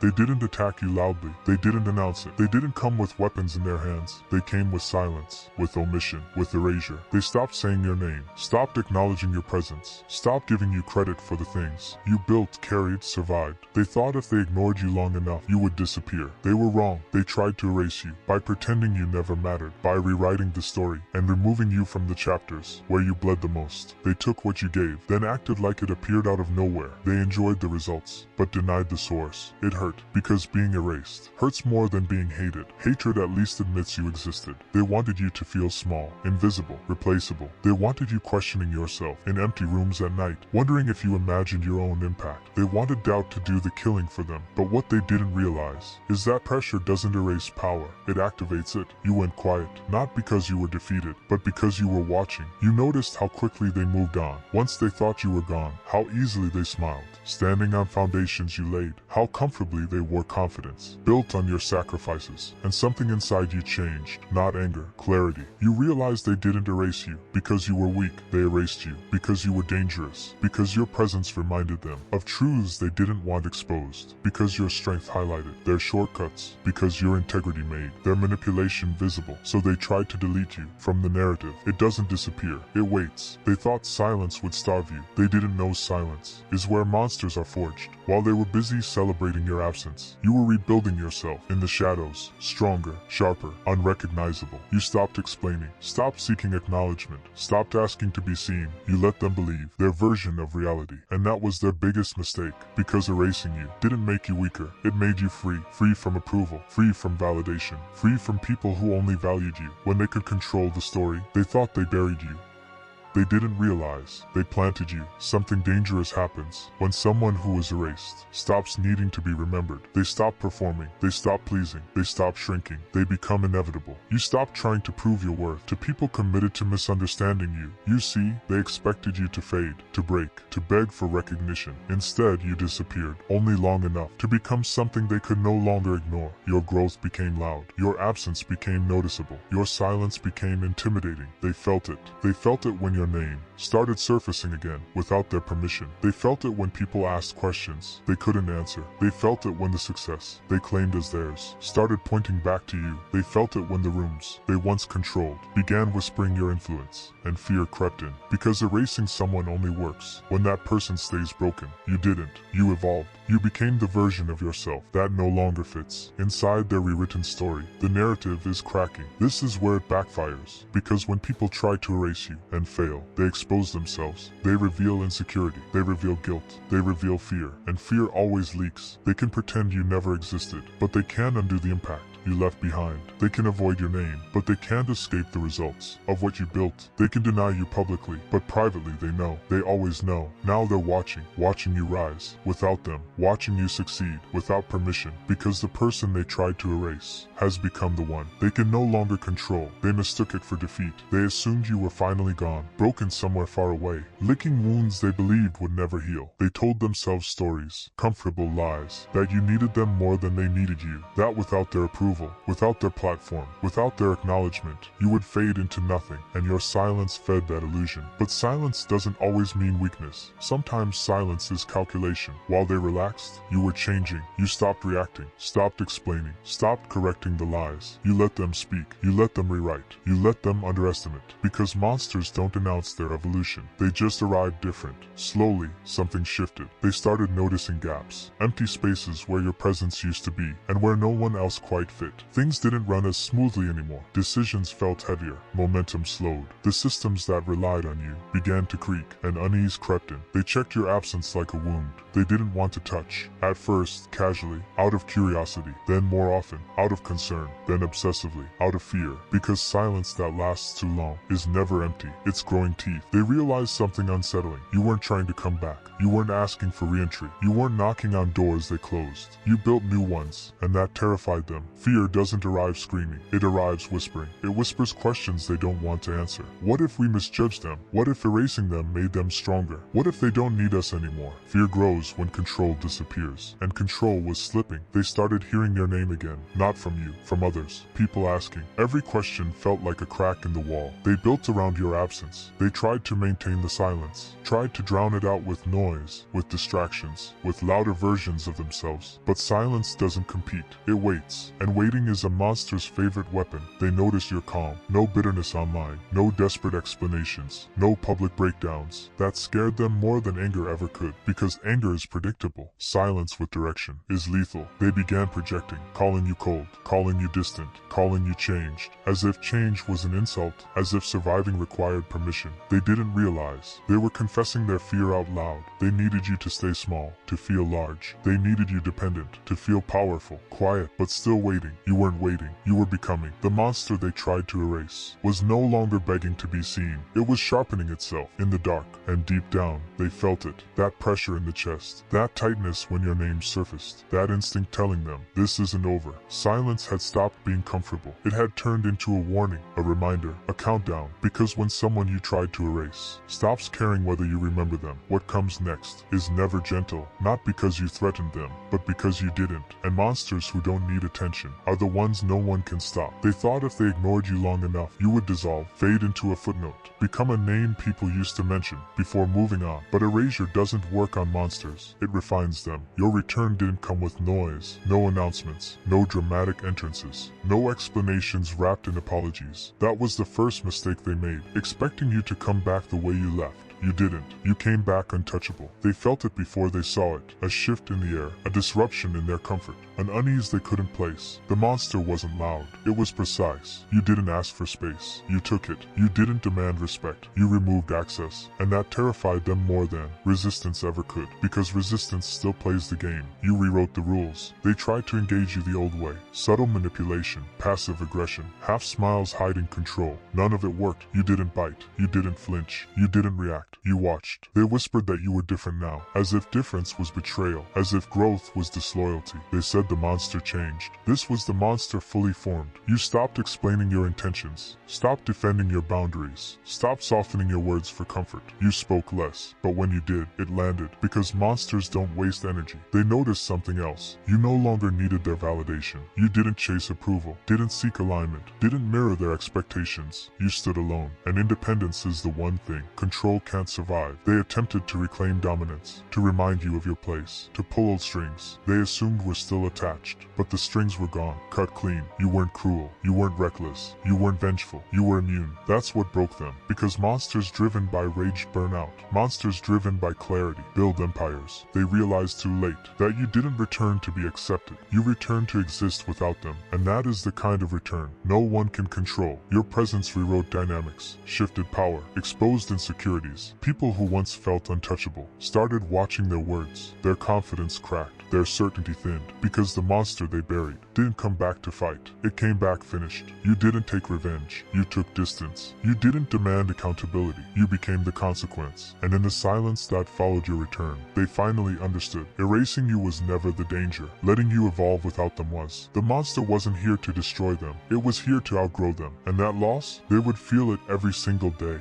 They didn't attack you loudly. They didn't announce it. They didn't come with weapons in their hands. They came with silence, with omission, with erasure. They stopped saying your name, stopped acknowledging your presence, stopped giving you credit for the things you built, carried, survived. They thought if they ignored you long enough, you would disappear. They were wrong. They tried to erase you by pretending you never mattered, by rewriting the story and removing you from the chapters where you bled the most. They took what you gave, then acted like it appeared out of nowhere. They enjoyed the results, but denied the source. It hurt, because being erased hurts more than being hated. Hatred at least admits you existed. They wanted you to feel small, invisible, replaceable. They wanted you questioning yourself in empty rooms at night, wondering if you imagined your own impact. They wanted doubt to do the killing for them, but what they didn't realize is that pressure doesn't erase power, it activates it. You went quiet, not because you were defeated, but because you were watching. You noticed how quickly they moved on. Once they thought you were gone, how easily they smiled, standing on foundations you laid, how comfortably they wore confidence, built on your sacrifices. And something inside you changed, not anger, clarity. You realized they didn't erase you because you were weak. They erased you because you were dangerous, because your presence reminded them of truths they didn't want exposed, because your strength highlighted their shortcuts, because your integrity made their manipulation visible. So they tried to delete you from the narrative. It doesn't disappear, it waits. They thought silence would starve you. They didn't know silence is where monsters are forged. While they were busy celebrating your absence, you were rebuilding yourself in the shadows, stronger, sharper, unrecognizable. You stopped explaining, stopped seeking acknowledgement, stopped asking to be seen. You let them believe their version of reality, and that was their biggest mistake, because erasing you didn't make you weaker. It made you free, free from approval, free from validation, free from people who only valued you when they could control the story. They thought they buried you. They didn't realize they planted you. Something dangerous happens when someone who is erased stops needing to be remembered. They stop performing. They stop pleasing. They stop shrinking. They become inevitable. You stop trying to prove your worth to people committed to misunderstanding you. You see, they expected you to fade, to break, to beg for recognition. Instead, you disappeared, only long enough to become something they could no longer ignore. Your growth became loud. Your absence became noticeable. Your silence became intimidating. They felt it. They felt it when your name started surfacing again without their permission. They felt it when people asked questions they couldn't answer. They felt it when the success they claimed as theirs started pointing back to you. They felt it when the rooms they once controlled began whispering your influence, and fear crept in. Because erasing someone only works when that person stays broken. You didn't. You evolved. You became the version of yourself that no longer fits inside their rewritten story. The narrative is cracking. This is where it backfires, because when people try to erase you and fail, they expose themselves. They reveal insecurity. They reveal guilt. They reveal fear. And fear always leaks. They can pretend you never existed, but they can't undo the impact you left behind. They can avoid your name, but they can't escape the results of what you built. They can deny you publicly, but privately they know. They always know. Now they're watching you rise without them, watching you succeed without permission, because the person they tried to erase has become the one they can no longer control. They mistook it for defeat. They assumed you were finally gone, broken somewhere far away, licking wounds they believed would never heal. They told themselves stories, comfortable lies, that you needed them more than they needed you, that without their approval, without their platform, without their acknowledgement, you would fade into nothing, and your silence fed that illusion. But silence doesn't always mean weakness. Sometimes silence is calculation. While they relaxed, you were changing. You stopped reacting, stopped explaining, stopped correcting the lies. You let them speak. You let them rewrite. You let them underestimate. Because monsters don't announce their evolution. They just arrive different. Slowly, something shifted. They started noticing gaps, empty spaces where your presence used to be, and where no one else quite fit. Things didn't run as smoothly anymore. Decisions felt heavier. Momentum slowed. The systems that relied on you began to creak, and unease crept in. They checked your absence like a wound they didn't want to touch. At first, casually, out of curiosity, then more often, out of concern, then obsessively, out of fear. Because silence that lasts too long is never empty. It's growing teeth. They realized something unsettling. You weren't trying to come back. You weren't asking for re-entry. You weren't knocking on doors they closed. You built new ones, and that terrified them. Fear Fear doesn't arrive screaming, it arrives whispering. It whispers questions they don't want to answer. What if we misjudge them? What if erasing them made them stronger? What if they don't need us anymore? Fear grows when control disappears. And control was slipping. They started hearing their name again. Not from you, from others. People asking. Every question felt like a crack in the wall. They built around your absence. They tried to maintain the silence. Tried to drown it out with noise, with distractions, with louder versions of themselves. But silence doesn't compete. It waits. And waiting is a monster's favorite weapon. They notice you're calm. No bitterness online. No desperate explanations. No public breakdowns. That scared them more than anger ever could. Because anger is predictable. Silence with direction is lethal. They began projecting, calling you cold, calling you distant, calling you changed. As if change was an insult. As if surviving required permission. They didn't realize. They were confessing their fear out loud. They needed you to stay small, to feel large. They needed you dependent, to feel powerful, quiet, but still waiting. You weren't waiting. You were becoming. The monster they tried to erase was no longer begging to be seen. It was sharpening itself in the dark, and deep down, they felt it. That pressure in the chest, that tightness when your name surfaced, that instinct telling them, this isn't over. Silence had stopped being comfortable. It had turned into a warning, a reminder, a countdown, because when someone you tried to erase stops caring whether you remember them, what comes next is never gentle, not because you threatened them, but because you didn't. And monsters who don't need attention are the ones no one can stop. They thought if they ignored you long enough, you would dissolve, fade into a footnote, become a name people used to mention before moving on. But erasure doesn't work on monsters, it refines them. Your return didn't come with noise, no announcements, no dramatic entrances, no explanations wrapped in apologies. That was the first mistake they made, expecting you to come back the way you left. You didn't. You came back untouchable. They felt it before they saw it. A shift in the air, a disruption in their comfort, an unease they couldn't place. The monster wasn't loud. It was precise. You didn't ask for space. You took it. You didn't demand respect. You removed access. And that terrified them more than resistance ever could. Because resistance still plays the game. You rewrote the rules. They tried to engage you the old way. Subtle manipulation, passive aggression, half smiles hiding control. None of it worked. You didn't bite. You didn't flinch. You didn't react. You watched. They whispered that you were different now, as if difference was betrayal, as if growth was disloyalty. They said the monster changed. This was the monster fully formed. You stopped explaining your intentions, stopped defending your boundaries, stopped softening your words for comfort. You spoke less, but when you did, it landed, because monsters don't waste energy. They noticed something else. You no longer needed their validation. You didn't chase approval, didn't seek alignment, didn't mirror their expectations. You stood alone, and independence is the one thing control can't survive. They attempted to reclaim dominance, to remind you of your place, to pull old strings they assumed were still attached. But the strings were gone, cut clean. You weren't cruel, you weren't reckless, you weren't vengeful, you were immune. That's what broke them, because monsters driven by rage burn out. Monsters driven by clarity build empires. They realized too late that you didn't return to be accepted. You returned to exist without them, and that is the kind of return no one can control. Your presence rewrote dynamics, shifted power, exposed insecurities. People who once felt untouchable started watching their words. Their confidence cracked, their certainty thinned, because the monster they buried didn't come back to fight. It came back finished. You didn't take revenge. You took distance. You didn't demand accountability. You became the consequence. And in the silence that followed your return, they finally understood. Erasing you was never the danger. Letting you evolve without them was. The monster wasn't here to destroy them. It was here to outgrow them. And that loss, they would feel it every single day.